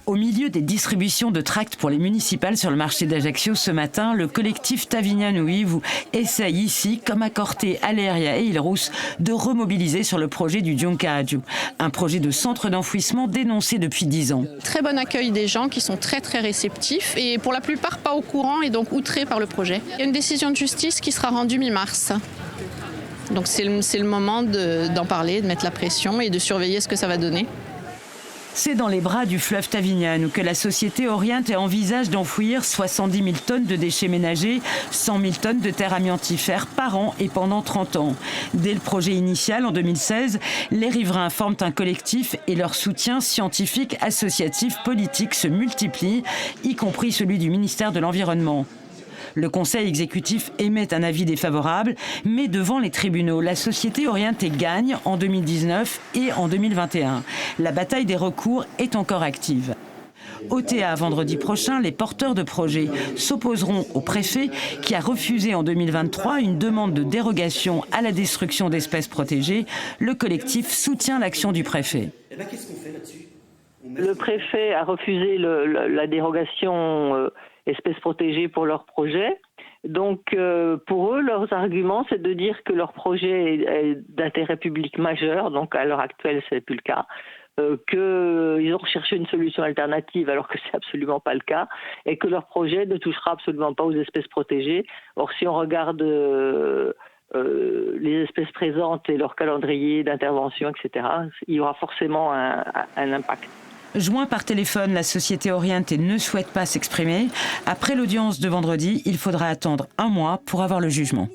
Au milieu des distributions de tracts pour les municipales sur le marché d'Ajaccio ce matin, le collectif Tavignane-Ouivre essaye ici, comme à Corté, Aléria et Île-Rousse, de remobiliser sur le projet du Dioncaadju, un projet de centre d'enfouissement dénoncé depuis 10 ans. Très bon accueil des gens qui sont très très réceptifs et pour la plupart pas au courant et donc outrés par le projet. Il y a une décision de justice qui sera rendue mi-mars. Donc c'est le moment d'en parler, de mettre la pression et de surveiller ce que ça va donner. C'est dans les bras du fleuve Tavignane que la société oriente et envisage d'enfouir 70 000 tonnes de déchets ménagers, 100 000 tonnes de terre amiantifère par an et pendant 30 ans. Dès le projet initial, en 2016, les riverains forment un collectif et leur soutien scientifique, associatif, politique se multiplie, y compris celui du ministère de l'Environnement. Le conseil exécutif émet un avis défavorable, mais devant les tribunaux, la société orientée gagne en 2019 et en 2021. La bataille des recours est encore active. Au TA, vendredi prochain, les porteurs de projets s'opposeront au préfet qui a refusé en 2023 une demande de dérogation à la destruction d'espèces protégées. Le collectif soutient l'action du préfet. Qu'est-ce qu'on fait là-dessus ? Le préfet a refusé la dérogation espèces protégées pour leur projet. Donc, pour eux, leurs arguments, c'est de dire que leur projet est d'intérêt public majeur, donc à l'heure actuelle, ce n'est plus le cas, qu'ils ont recherché une solution alternative alors que ce n'est absolument pas le cas, et que leur projet ne touchera absolument pas aux espèces protégées. Or, si on regarde les espèces présentes et leur calendrier d'intervention, etc., il y aura forcément un impact. Joint par téléphone, la société orientée ne souhaite pas s'exprimer. Après l'audience de vendredi, il faudra attendre un mois pour avoir le jugement.